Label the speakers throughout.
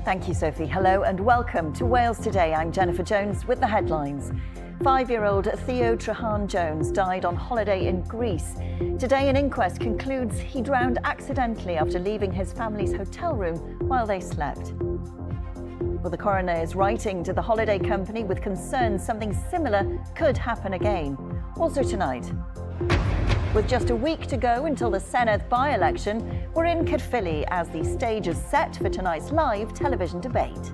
Speaker 1: Thank you, Sophie. Hello and welcome to Wales Today. I'm Jennifer Jones with the headlines. 5-year-old Theo Treharne-Jones died on holiday in Greece. Today, an inquest concludes he drowned accidentally after leaving his family's hotel room while they slept. Well, the coroner is writing to the holiday company with concerns something similar could happen again. Also tonight, with just a week to go until the Senedd by-election, we're in Caerphilly as the stage is set for tonight's live television debate.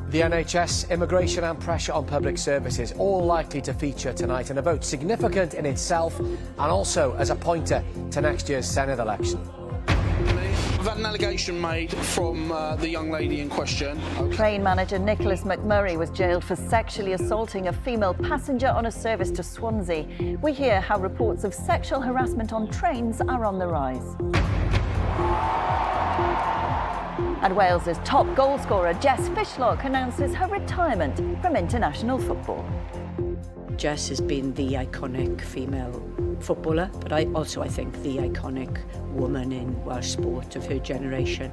Speaker 2: The NHS, immigration and pressure on public services, all likely to feature tonight in a vote significant in itself and also as a pointer to next year's Senedd election.
Speaker 3: We've had an allegation made from the young lady in question.
Speaker 1: Train manager Nicholas McMurray was jailed for sexually assaulting a female passenger on a service to Swansea. We hear how reports of sexual harassment on trains are on the rise. And Wales's top goalscorer Jess Fishlock announces her retirement from international football.
Speaker 4: Jess has been the iconic female footballer, but I think the iconic woman in Welsh sport of her generation.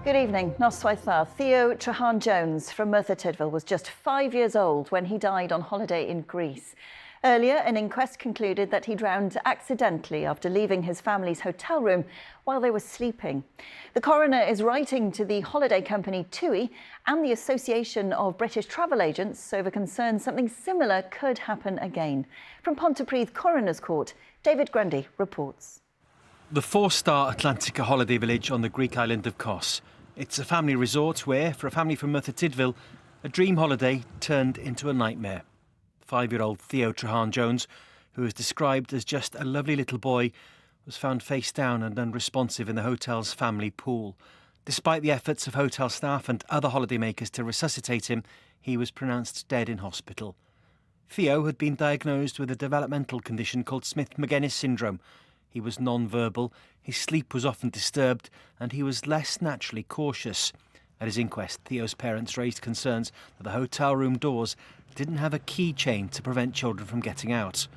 Speaker 1: Good evening. Noswaith Theo Treharne-Jones from Merthyr Tydfil was just 5 years old when he died on holiday in Greece. Earlier, an inquest concluded that he drowned accidentally after leaving his family's hotel room while they were sleeping. The coroner is writing to the holiday company TUI and the Association of British Travel Agents over concerns something similar could happen again. From Pontypridd Coroner's Court, David Grundy reports.
Speaker 5: The 4-star Atlantica holiday village on the Greek island of Kos. It's a family resort where, for a family from Merthyr Tydfil, a dream holiday turned into a nightmare. 5-year-old Theo Treharne-Jones, who is described as just a lovely little boy, was found face down and unresponsive in the hotel's family pool. Despite the efforts of hotel staff and other holidaymakers to resuscitate him, he was pronounced dead in hospital. Theo had been diagnosed with a developmental condition called Smith-Magenis syndrome. He was non-verbal, his sleep was often disturbed, and he was less naturally cautious. At his inquest, Theo's parents raised concerns that the hotel room doors didn't have a keychain to prevent children from getting out.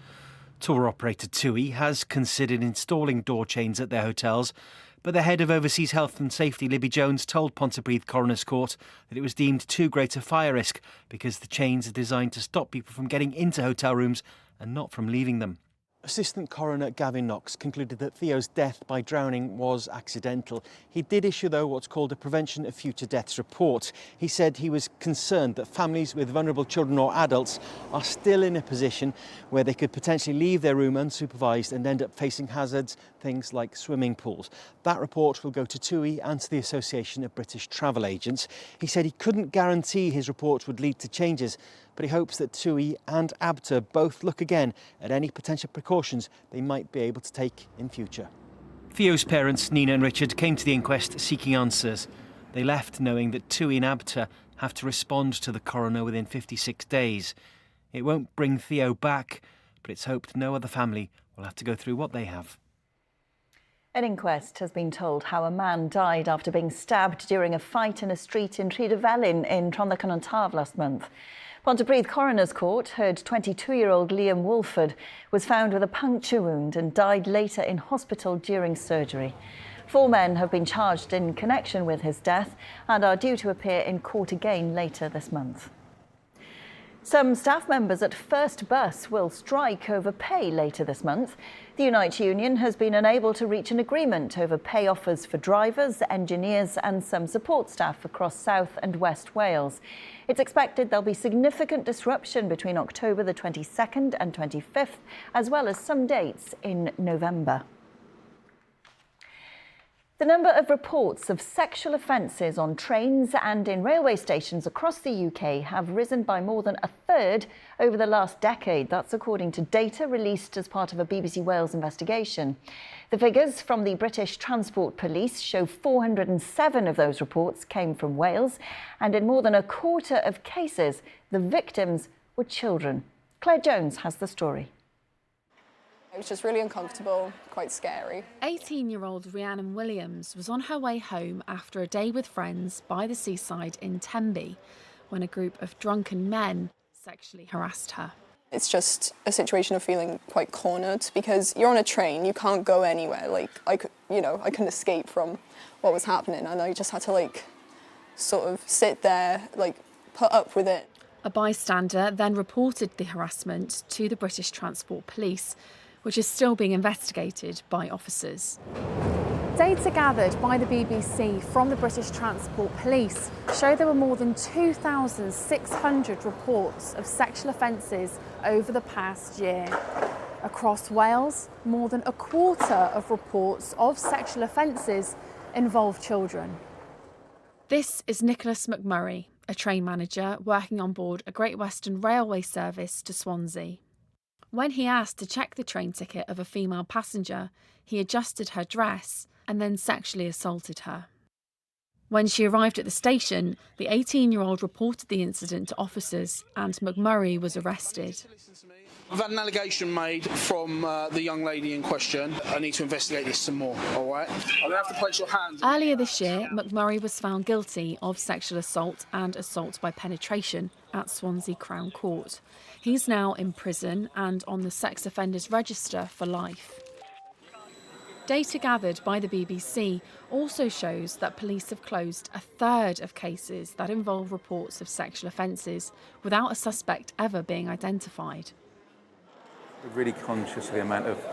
Speaker 5: Tour operator TUI has considered installing door chains at their hotels, but the head of Overseas Health and Safety, Libby Jones, told Pontypridd Coroner's Court that it was deemed too great a fire risk because the chains are designed to stop people from getting into hotel rooms and not from leaving them. Assistant Coroner Gavin Knox concluded that Theo's death by drowning was accidental. He did issue, though, what's called a Prevention of Future Deaths report. He said he was concerned that families with vulnerable children or adults are still in a position where they could potentially leave their room unsupervised and end up facing hazards, things like swimming pools. That report will go to TUI and to the Association of British Travel Agents. He said he couldn't guarantee his report would lead to changes, but he hopes that TUI and ABTA both look again at any potential precautions they might be able to take in future. Theo's parents, Nina and Richard, came to the inquest seeking answers. They left knowing that TUI and ABTA have to respond to the coroner within 56 days. It won't bring Theo back, but it's hoped no other family will have to go through what they have.
Speaker 1: An inquest has been told how a man died after being stabbed during a fight in a street in Rhydyfelin in Trondheim last month. Pontypridd Coroner's Court heard 22-year-old Liam Wolford was found with a puncture wound and died later in hospital during surgery. 4 men have been charged in connection with his death and are due to appear in court again later this month. Some staff members at First Bus will strike over pay later this month. The Unite Union has been unable to reach an agreement over pay offers for drivers, engineers and some support staff across South and West Wales. It's expected there'll be significant disruption between October the 22nd and 25th, as well as some dates in November. The number of reports of sexual offences on trains and in railway stations across the UK have risen by more than a third over the last decade. That's according to data released as part of a BBC Wales investigation. The figures from the British Transport Police show 407 of those reports came from Wales, and in more than a quarter of cases, the victims were children. Claire Jones has the story.
Speaker 6: It was just really uncomfortable, quite scary.
Speaker 7: 18-year-old Rhiannon Williams was on her way home after a day with friends by the seaside in Tenby when a group of drunken men sexually harassed her.
Speaker 6: It's just a situation of feeling quite cornered because you're on a train, you can't go anywhere. Like, I couldn't escape from what was happening, and I just had to, sort of sit there, put up with it.
Speaker 7: A bystander then reported the harassment to the British Transport Police, which is still being investigated by officers. Data gathered by the BBC from the British Transport Police show there were more than 2,600 reports of sexual offences over the past year. Across Wales, more than a quarter of reports of sexual offences involve children. This is Nicholas McMurray, a train manager working on board a Great Western Railway service to Swansea. When he asked to check the train ticket of a female passenger, he adjusted her dress and then sexually assaulted her. When she arrived at the station, the 18-year-old reported the incident to officers and McMurray was arrested.
Speaker 3: I've had an allegation made from the young lady in question. I need to investigate this some more, all right? I'm going to have to place your hands...
Speaker 7: Earlier this year, McMurray was found guilty of sexual assault and assault by penetration at Swansea Crown Court. He's now in prison and on the sex offenders register for life. Data gathered by the BBC also shows that police have closed a third of cases that involve reports of sexual offences without a suspect ever being identified.
Speaker 8: We're really conscious of the amount of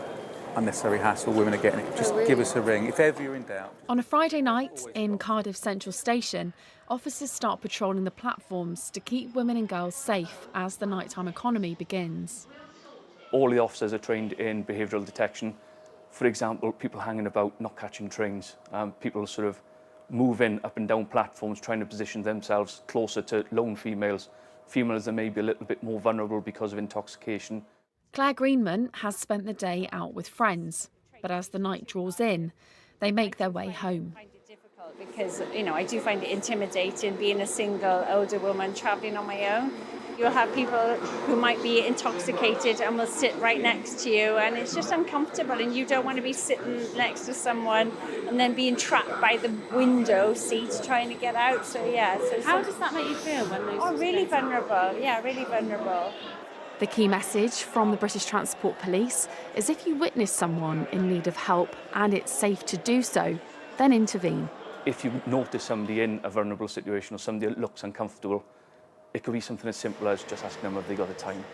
Speaker 8: unnecessary hassle women are getting. Just give us a ring if ever you're in doubt.
Speaker 7: On a Friday night in Cardiff Central Station, officers start patrolling the platforms to keep women and girls safe as the nighttime economy begins.
Speaker 9: All the officers are trained in behavioural detection. For example, people hanging about, not catching trains. People sort of moving up and down platforms, trying to position themselves closer to lone females. Females that may be a little bit more vulnerable because of intoxication.
Speaker 7: Claire Greenman has spent the day out with friends, but as the night draws in, they make their way home.
Speaker 10: I find it difficult because, I do find it intimidating being a single older woman travelling on my own. You'll have people who might be intoxicated and will sit right next to you, and it's just uncomfortable, and you don't want to be sitting next to someone and then being trapped by the window seat trying to get out. So
Speaker 7: How does that make you feel when those...
Speaker 10: Oh, really vulnerable. Yeah, really vulnerable.
Speaker 7: The key message from the British Transport Police is if you witness someone in need of help and it's safe to do so, then intervene.
Speaker 9: If you notice somebody in a vulnerable situation or somebody that looks uncomfortable, it could be something as simple as just asking them if they got the time.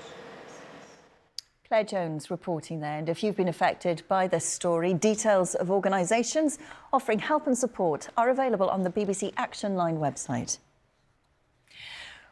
Speaker 1: Claire Jones reporting there. And if you've been affected by this story, details of organisations offering help and support are available on the BBC Action Line website.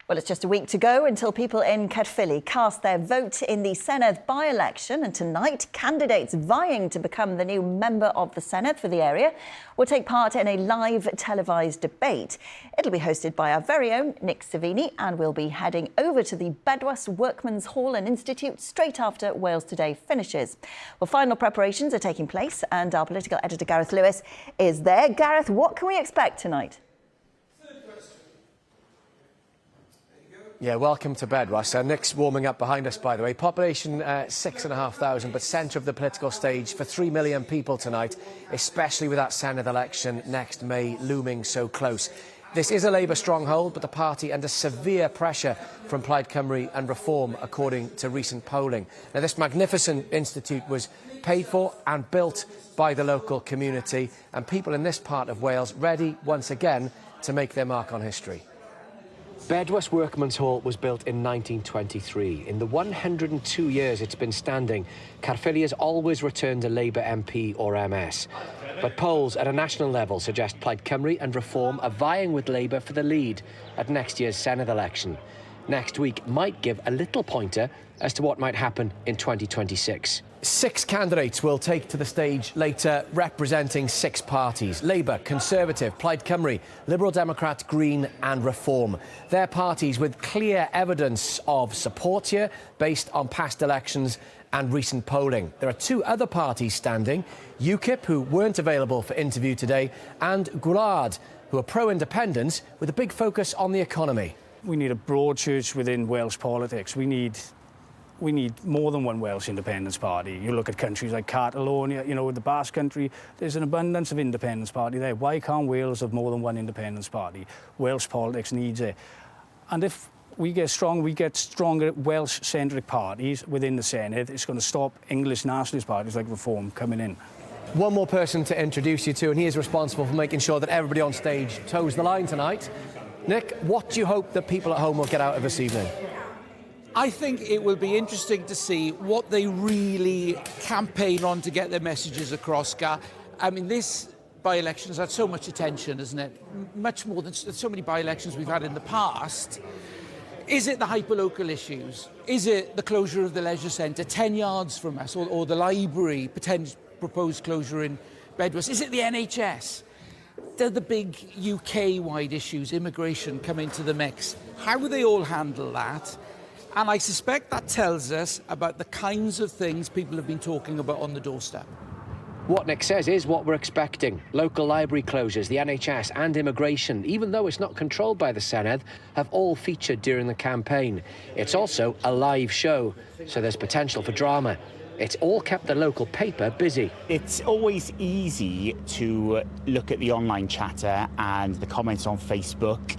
Speaker 1: Well, it's just a week to go until people in Caerphilly cast their vote in the Senedd by-election, and tonight candidates vying to become the new member of the Senedd for the area will take part in a live televised debate. It'll be hosted by our very own Nick Savini, and we'll be heading over to the Bedwas Workmen's Hall and Institute straight after Wales Today finishes. Well, final preparations are taking place and our political editor Gareth Lewis is there. Gareth, what can we expect tonight?
Speaker 2: Yeah, welcome to Bedwas. Nick's warming up behind us, by the way. Population 6,500, but centre of the political stage for 3 million people tonight, especially with that Senedd election next May looming so close. This is a Labour stronghold, but the party under severe pressure from Plaid Cymru and Reform, according to recent polling. Now, this magnificent institute was paid for and built by the local community, and people in this part of Wales ready once again to make their mark on history. Bedwas Workmen's Hall was built in 1923. In the 102 years it's been standing, Caerphilly has always returned a Labour MP or MS. But polls at a national level suggest Plaid Cymru and Reform are vying with Labour for the lead at next year's Senedd election. Next week might give a little pointer as to what might happen in 2026. 6 candidates will take to the stage later, representing 6 parties: Labour, Conservative, Plaid Cymru, Liberal Democrat, Green and Reform. They're parties with clear evidence of support here based on past elections and recent polling. There are 2 other parties standing: UKIP, who weren't available for interview today, and Gwlad, who are pro-independence with a big focus on the economy.
Speaker 11: We need a broad church within Welsh politics. We need we need more than one Welsh independence party. You look at countries like Catalonia, you know, with the Basque country, there's an abundance of independence party there. Why can't Wales have more than one independence party? Welsh politics needs it. And if we get stronger Welsh-centric parties within the Senedd, it's going to stop English nationalist parties like Reform coming in.
Speaker 2: One more person to introduce you to, and he is responsible for making sure that everybody on stage toes the line tonight. Nick, what do you hope that people at home will get out of this evening?
Speaker 12: I think it will be interesting to see what they really campaign on to get their messages across, Gar. I mean, this by-election has had so much attention, isn't it? Much more than so many by-elections we've had in the past. Is it the hyperlocal issues? Is it the closure of the leisure centre 10 yards from us, or the library, proposed closure in Bedwas? Is it the NHS? Do the big UK-wide issues, immigration, come into the mix? How will they all handle that? And I suspect that tells us about the kinds of things people have been talking about on the doorstep.
Speaker 2: What Nick says is what we're expecting. Local library closures, the NHS and immigration, even though it's not controlled by the Senedd, have all featured during the campaign. It's also a live show, so there's potential for drama. It's all kept the local paper busy.
Speaker 13: It's always easy to look at the online chatter and the comments on Facebook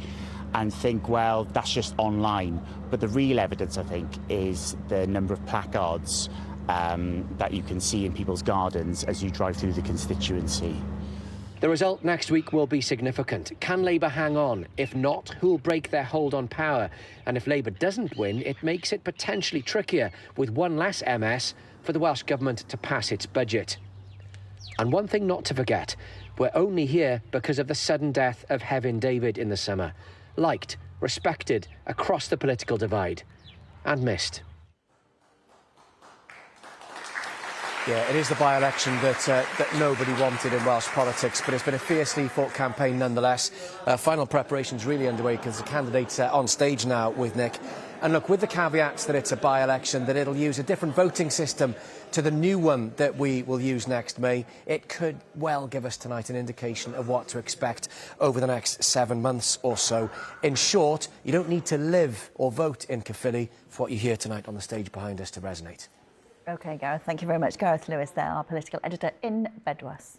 Speaker 13: and think, well, that's just online. But the real evidence, I think, is the number of placards that you can see in people's gardens as you drive through the constituency.
Speaker 2: The result next week will be significant. Can Labour hang on? If not, who'll break their hold on power? And if Labour doesn't win, it makes it potentially trickier, with one less MS for the Welsh Government to pass its budget. And one thing not to forget, we're only here because of the sudden death of Hefin David in the summer. Liked, respected across the political divide, and missed. Yeah, it is the by-election that nobody wanted in Welsh politics, but it's been a fiercely fought campaign nonetheless. Final preparations really underway because the candidate's on stage now with Nick. And look, with the caveats that it's a by-election, that it'll use a different voting system to the new one that we will use next May, it could well give us tonight an indication of what to expect over the next 7 months or so. In short, you don't need to live or vote in Caerphilly for what you hear tonight on the stage behind us to resonate.
Speaker 1: OK, Gareth, thank you very much. Gareth Lewis there, our political editor in Bedwas.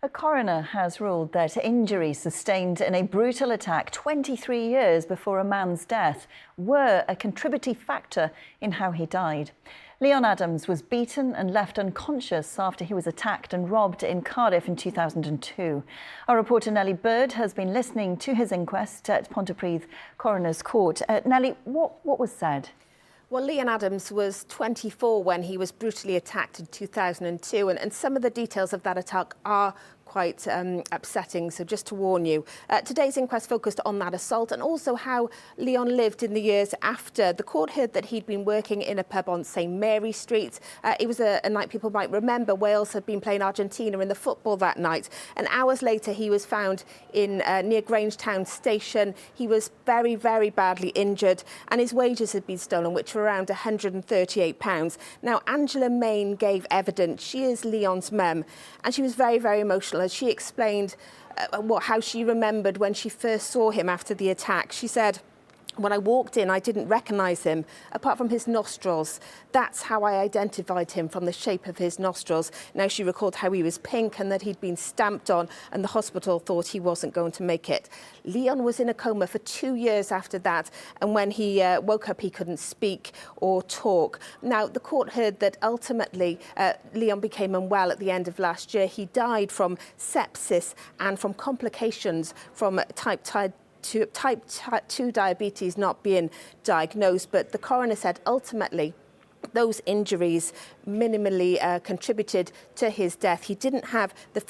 Speaker 1: A coroner has ruled that injuries sustained in a brutal attack 23 years before a man's death were a contributing factor in how he died. Leon Adams was beaten and left unconscious after he was attacked and robbed in Cardiff in 2002. Our reporter Nellie Bird has been listening to his inquest at Pontypridd Coroner's Court. Nellie, what was said?
Speaker 14: Well, Leon Adams was 24 when he was brutally attacked in 2002, and some of the details of that attack are quite upsetting, so just to warn you. Today's inquest focused on that assault and also how Leon lived in the years after. The court heard that he'd been working in a pub on St Mary Street. It was a night people might remember. Wales had been playing Argentina in the football that night, and hours later he was found in near Grangetown Station. He was very, very badly injured, and his wages had been stolen, which were around £138. Now, Angela Main gave evidence. She is Leon's mum, and she was very, very emotional as she explained how she remembered when she first saw him after the attack. She said, "When I walked in, I didn't recognise him, apart from his nostrils. That's how I identified him, from the shape of his nostrils." Now, she recalled how he was pink and that he'd been stamped on, and the hospital thought he wasn't going to make it. Leon was in a coma for 2 years after that, and when he woke up, he couldn't speak or talk. Now, the court heard that ultimately Leon became unwell at the end of last year. He died from sepsis and from complications from type 2 diabetes not being diagnosed, but the coroner said ultimately those injuries minimally contributed to his death. He didn't have the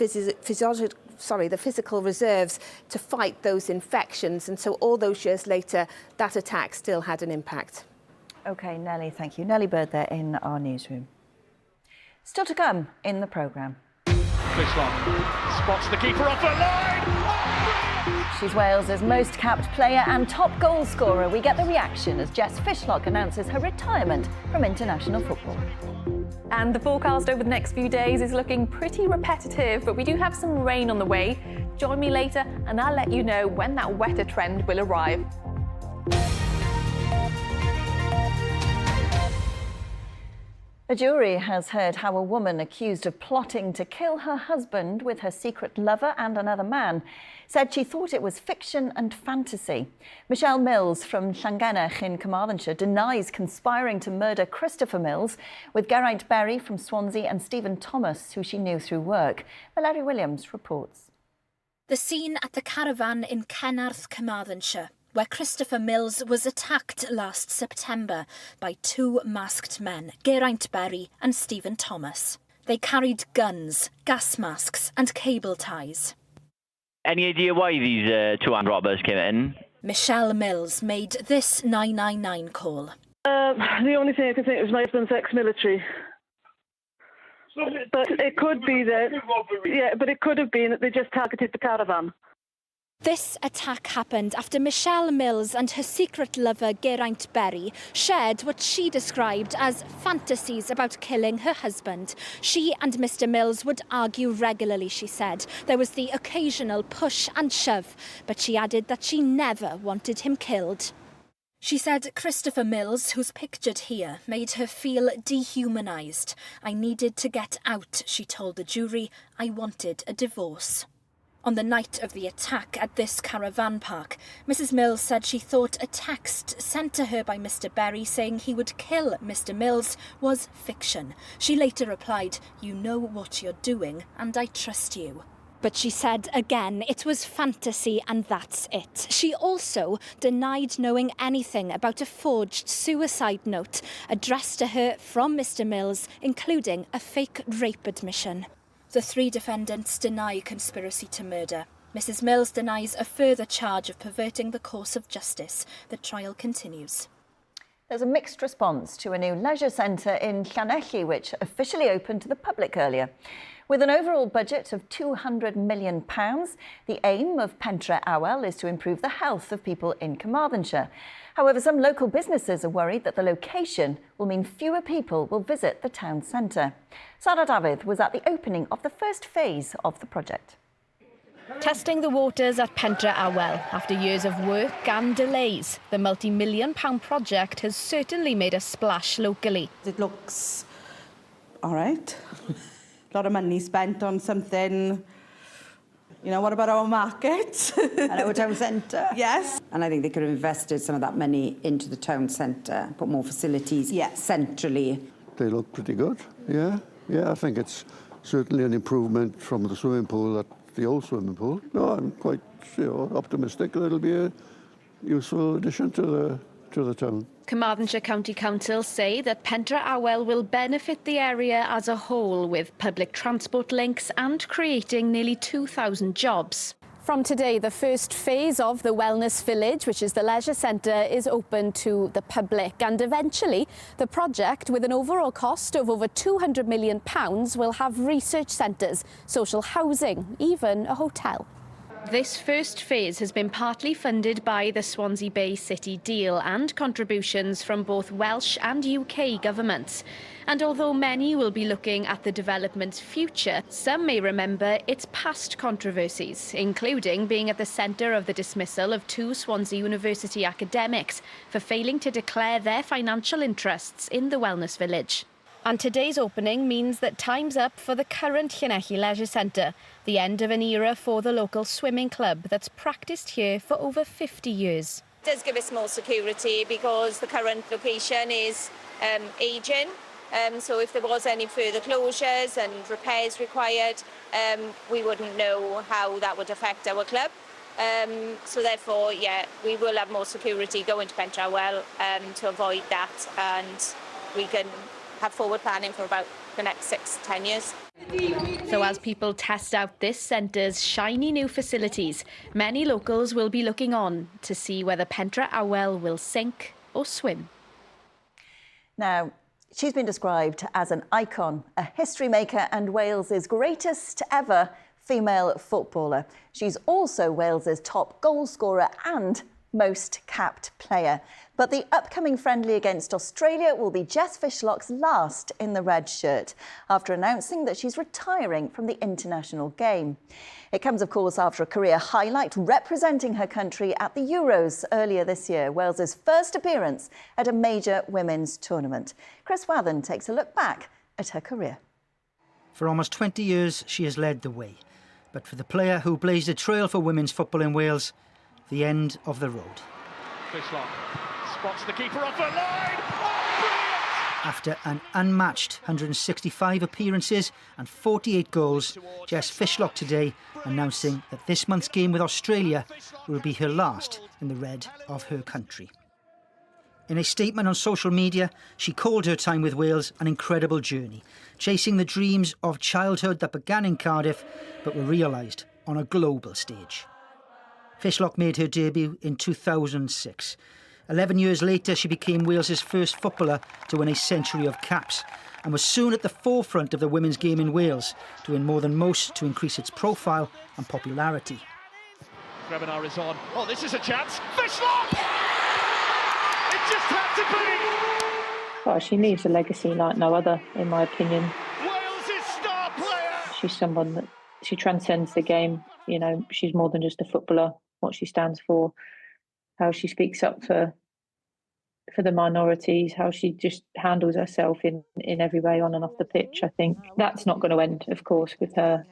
Speaker 14: physical reserves to fight those infections, and so all those years later, that attack still had an impact.
Speaker 1: OK, Nellie, thank you. Nellie Bird there in our newsroom. Still to come in the programme.
Speaker 15: Fishlock spots the keeper off her line.
Speaker 1: She's Wales's most capped player and top goal scorer. We get the reaction as Jess Fishlock announces her retirement from international football.
Speaker 16: And the forecast over the next few days is looking pretty repetitive, but we do have some rain on the way. Join me later and I'll let you know when that wetter trend will arrive.
Speaker 1: A jury has heard how a woman accused of plotting to kill her husband with her secret lover and another man said she thought it was fiction and fantasy. Michelle Mills from Llangenech in Carmarthenshire denies conspiring to murder Christopher Mills with Geraint Berry from Swansea and Stephen Thomas, who she knew through work. Valerie Williams reports.
Speaker 17: The scene at the caravan in Cenarth, Carmarthenshire, where Christopher Mills was attacked last September by two masked men, Geraint Berry and Stephen Thomas. They carried guns, gas masks and cable ties.
Speaker 18: Any idea why these two armed robbers came in?
Speaker 17: Michelle Mills made this 999 call.
Speaker 19: The only thing I can think was my husband's ex-military. But it could be that, but it could have been that they just targeted the caravan.
Speaker 17: This attack happened after Michelle Mills and her secret lover Geraint Berry shared what she described as fantasies about killing her husband. She and Mr. Mills would argue regularly, she said. There was the occasional push and shove, but she added that she never wanted him killed. She said Christopher Mills, who's pictured here, made her feel dehumanised. I needed to get out, she told the jury. I wanted a divorce. On the night of the attack at this caravan park, Mrs. Mills said she thought a text sent to her by Mr. Berry saying he would kill Mr. Mills was fiction. She later replied, "You know what you're doing, and I trust you." But she said again it was fantasy and that's it. She also denied knowing anything about a forged suicide note addressed to her from Mr. Mills, including a fake rape admission. The three defendants deny conspiracy to murder. Mrs. Mills denies a further charge of perverting the course of justice. The trial continues.
Speaker 1: There's a mixed response to a new leisure centre in Llanelli, which officially opened to the public earlier. With an overall budget of £200 million, the aim of Pentre Awel is to improve the health of people in Carmarthenshire. However, some local businesses are worried that the location will mean fewer people will visit the town centre. Sarah David was at the opening of the first phase of the project.
Speaker 20: Testing the waters at Pentre Awel after years of work and delays, the multi-million-pound project has certainly made a splash locally.
Speaker 21: It looks all right. A lot of money spent on something. You know, what about our market?
Speaker 22: And our town centre.
Speaker 21: Yes.
Speaker 22: And I think they could have invested some of that money into the town centre, put more facilities centrally.
Speaker 23: They look pretty good, yeah. Yeah, I think it's certainly an improvement from the swimming pool, the old swimming pool. No, I'm quite optimistic that it'll be a useful addition to the town.
Speaker 20: Carmarthenshire County Council say that Pentre Awel will benefit the area as a whole with public transport links and creating nearly 2,000 jobs.
Speaker 24: From today, the first phase of the Wellness Village, which is the leisure centre, is open to the public. And eventually, the project, with an overall cost of over £200 million, will have research centres, social housing, even a hotel.
Speaker 20: This first phase has been partly funded by the Swansea Bay City deal and contributions from both Welsh and UK governments. And although many will be looking at the development's future, some may remember its past controversies, including being at the centre of the dismissal of two Swansea University academics for failing to declare their financial interests in the Wellness Village. And today's opening means that time's up for the current Llanelli Leisure Centre, the end of an era for the local swimming club that's practised here for over 50 years.
Speaker 25: It does give us more security because the current location is ageing. So if there was any further closures and repairs required, we wouldn't know how that would affect our club. So therefore, yeah, we will have more security going to Pentre Awel to avoid that, and we can have forward planning for about the next 6-10 years.
Speaker 20: So as people test out this centre's shiny new facilities, many locals will be looking on to see whether Pentre Awel will sink or swim.
Speaker 1: Now, she's been described as an icon, a history maker and Wales's greatest ever female footballer. She's also Wales's top goal scorer and most capped player. But the upcoming friendly against Australia will be Jess Fishlock's last in the red shirt, after announcing that she's retiring from the international game. It comes, of course, after a career highlight representing her country at the Euros earlier this year, Wales's first appearance at a major women's tournament. Chris Wathen takes a look back at her career.
Speaker 3: For almost 20 years, she has led the way. But for the player who blazed a trail for women's football in Wales, the end of the road.
Speaker 15: Fishlock spots the keeper off her line. Oh,
Speaker 3: After an unmatched 165 appearances and 48 goals, Jess Fishlock today announcing that this month's game with Australia will be her last in the red of her country. In a statement on social media, she called her time with Wales an incredible journey, chasing the dreams of childhood that began in Cardiff but were realised on a global stage. Fishlock made her debut in 2006. 11 years later, she became Wales's first footballer to win a century of caps and was soon at the forefront of the women's game in Wales, doing more than most to increase its profile and popularity.
Speaker 15: Grebenar is on. Oh, this is a chance. Fishlock! It just had to be!
Speaker 4: Well, she leaves a legacy like no other, in my opinion.
Speaker 15: Wales' star player!
Speaker 4: She's someone that she transcends the game. You know, she's more than just a footballer. What she stands for, how she speaks up for the minorities, how she just handles herself in every way on and off the pitch. I think that's not going to end, of course, with her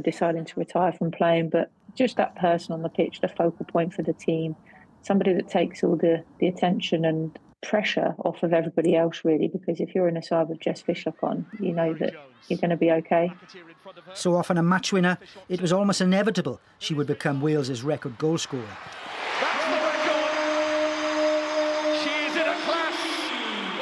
Speaker 4: deciding to retire from playing, but just that person on the pitch, the focal point for the team, somebody that takes all the attention and pressure off of everybody else, really, because if you're in a side with Jess Fishlock on, you know that you're going to be okay.
Speaker 3: So often a match winner, it was almost inevitable she would become Wales's record goal scorer.
Speaker 15: That's the record! She is in a class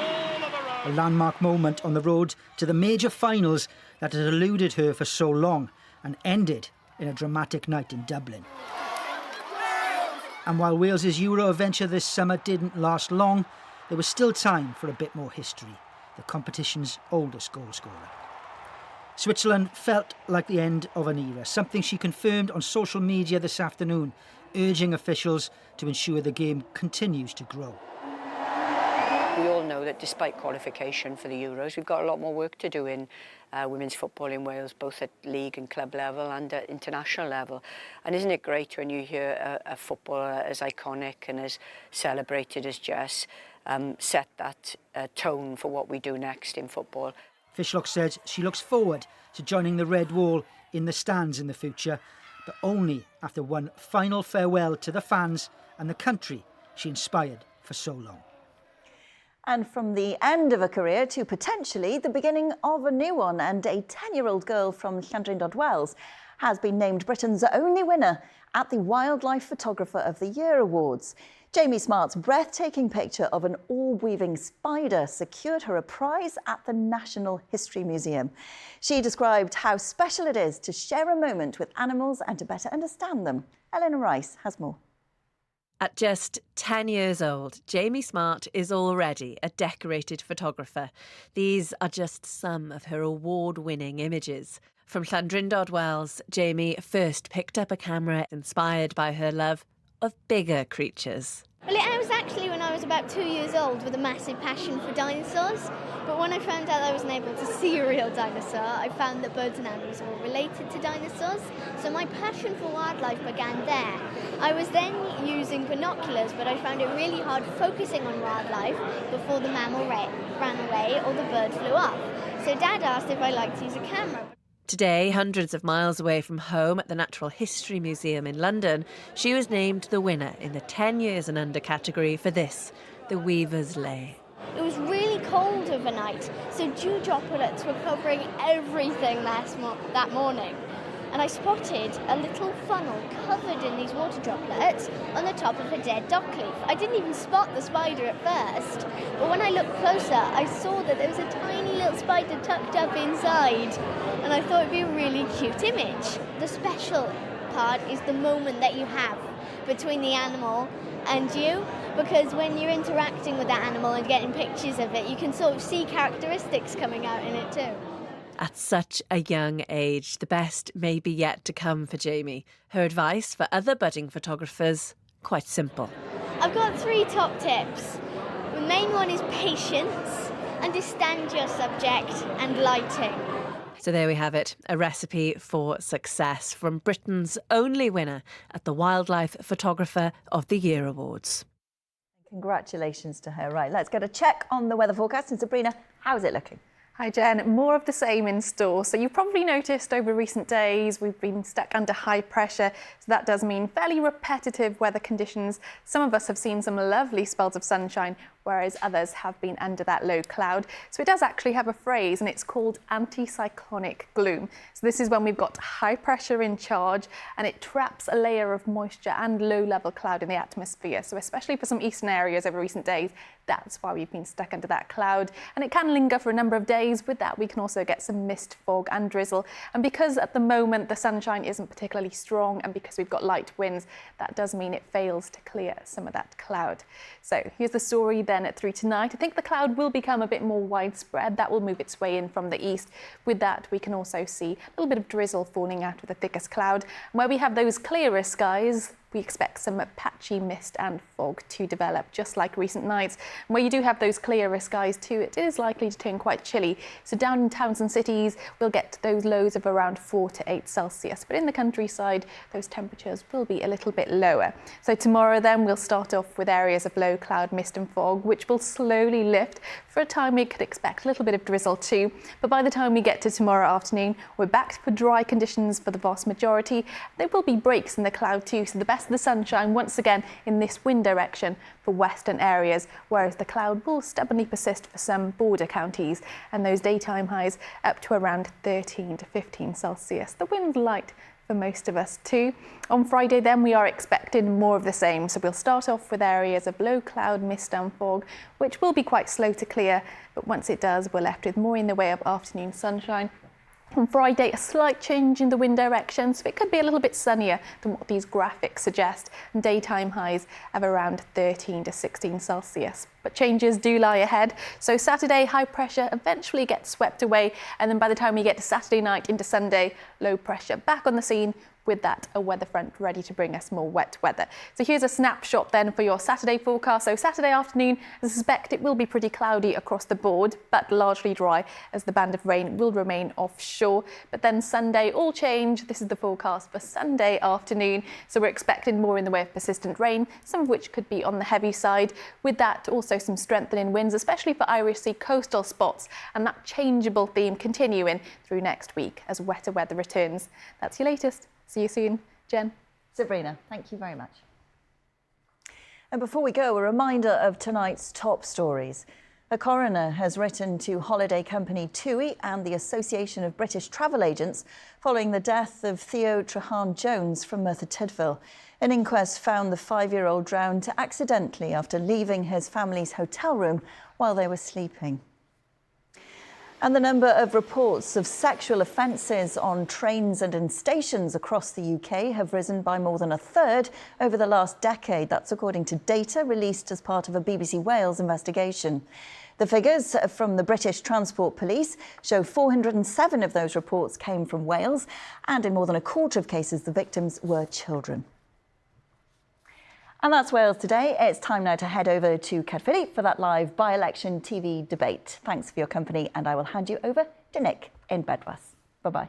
Speaker 15: all of her own.
Speaker 3: A landmark moment on the road to the major finals that had eluded her for so long and ended in a dramatic night in Dublin. And while Wales's Euro adventure this summer didn't last long, there was still time for a bit more history, the competition's oldest goal scorer. Switzerland felt like the end of an era, something she confirmed on social media this afternoon, urging officials to ensure the game continues to grow.
Speaker 5: We all know that despite qualification for the Euros, we've got a lot more work to do in women's football in Wales, both at league and club level and at international level. And isn't it great when you hear a footballer as iconic and as celebrated as Jess set that tone for what we do next in football?
Speaker 3: Fishlock says she looks forward to joining the Red Wall in the stands in the future, but only after one final farewell to the fans and the country she inspired for so long.
Speaker 1: And from the end of a career to potentially the beginning of a new one, and a 10-year-old girl from Llandrindod Wells has been named Britain's only winner at the Wildlife Photographer of the Year Awards. Jamie Smart's breathtaking picture of an orb-weaving spider secured her a prize at the National History Museum. She described how special it is to share a moment with animals and to better understand them. Eleanor Rice has more.
Speaker 6: At just 10 years old, Jamie Smart is already a decorated photographer. These are just some of her award-winning images. From Llandrindod Wells, Jamie first picked up a camera inspired by her love of bigger creatures.
Speaker 8: Well, it was actually when I was about 2 years old with a massive passion for dinosaurs. But when I found out I wasn't able to see a real dinosaur, I found that birds and animals were related to dinosaurs. So my passion for wildlife began there. I was then using binoculars, but I found it really hard focusing on wildlife before the mammal ran away or the bird flew off. So Dad asked if I liked to use a camera.
Speaker 6: Today, hundreds of miles away from home at the Natural History Museum in London, she was named the winner in the 10 years and under category for this, the Weaver's Lay.
Speaker 8: It was really cold overnight, so dew droplets were covering everything that morning. And I spotted a little funnel covered in these water droplets on the top of a dead dock leaf. I didn't even spot the spider at first, but when I looked closer, I saw that there was a tiny little spider tucked up inside, and I thought it'd be a really cute image. The special part is the moment that you have between the animal and you, because when you're interacting with that animal and getting pictures of it, you can sort of see characteristics coming out in it too.
Speaker 6: At such a young age, the best may be yet to come for Jamie. Her advice for other budding photographers, quite simple.
Speaker 8: got 3 top tips. The main one is patience, understand your subject, and lighting.
Speaker 6: So there we have it, a recipe for success from Britain's only winner at the Wildlife Photographer of the Year Awards.
Speaker 1: Congratulations to her. Right, let's get a check on the weather forecast. And Sabrina, how's it looking?
Speaker 16: Hi Jen, more of the same in store. So you've probably noticed over recent days we've been stuck under high pressure. So that does mean fairly repetitive weather conditions. Some of us have seen some lovely spells of sunshine, whereas others have been under that low cloud. So it does actually have a phrase, and it's called anticyclonic gloom. So this is when we've got high pressure in charge and it traps a layer of moisture and low level cloud in the atmosphere. So especially for some eastern areas over recent days, that's why we've been stuck under that cloud, and it can linger for a number of days. With that, we can also get some mist, fog and drizzle. And because at the moment the sunshine isn't particularly strong, and because we've got light winds, that does mean it fails to clear some of that cloud. So here's the story then through tonight. I think the cloud will become a bit more widespread. That will move its way in from the east. With that, we can also see a little bit of drizzle falling out of the thickest cloud. And where we have those clearer skies, we expect some patchy mist and fog to develop, just like recent nights. And where you do have those clearer skies too, it is likely to turn quite chilly. So down in towns and cities, we'll get those lows of around 4 to 8 Celsius. But in the countryside, those temperatures will be a little bit lower. So tomorrow then, we'll start off with areas of low cloud, mist and fog, which will slowly lift. For a time, we could expect a little bit of drizzle too. But by the time we get to tomorrow afternoon, we're back for dry conditions for the vast majority. There will be breaks in the cloud too, so the best of the sunshine once again in this wind direction for western areas, whereas the cloud will stubbornly persist for some border counties, and those daytime highs up to around 13 to 15 Celsius. The wind light for most of us too. On Friday then, we are expecting more of the same. So we'll start off with areas of low cloud, mist and fog, which will be quite slow to clear. But once it does, we're left with more in the way of afternoon sunshine. On Friday, a slight change in the wind direction, so it could be a little bit sunnier than what these graphics suggest, and daytime highs of around 13 to 16 Celsius. But changes do lie ahead. So Saturday, high pressure eventually gets swept away, and then by the time we get to Saturday night into Sunday, low pressure back on the scene. With that, a weather front ready to bring us more wet weather. So here's a snapshot then for your Saturday forecast. So Saturday afternoon, I suspect it will be pretty cloudy across the board, but largely dry as the band of rain will remain offshore. But then Sunday, all change. This is the forecast for Sunday afternoon. So we're expecting more in the way of persistent rain, some of which could be on the heavy side. With that, also some strengthening winds, especially for Irish Sea coastal spots, and that changeable theme continuing through next week as wetter weather returns. That's your latest. See you soon, Jen.
Speaker 1: Sabrina, thank you very much. And before we go, a reminder of tonight's top stories. A coroner has written to holiday company TUI and the Association of British Travel Agents following the death of Theo Trahan-Jones from Merthyr Tydfil. An inquest found the 5-year-old drowned accidentally after leaving his family's hotel room while they were sleeping. And the number of reports of sexual offences on trains and in stations across the UK have risen by more than a third over the last decade. That's according to data released as part of a BBC Wales investigation. The figures from the British Transport Police show 407 of those reports came from Wales, and in more than a quarter of cases, the victims were children. And that's Wales Today. It's time now to head over to Caerphilly for that live by-election TV debate. Thanks for your company, and I will hand you over to Nick in Bedwas. Bye-bye.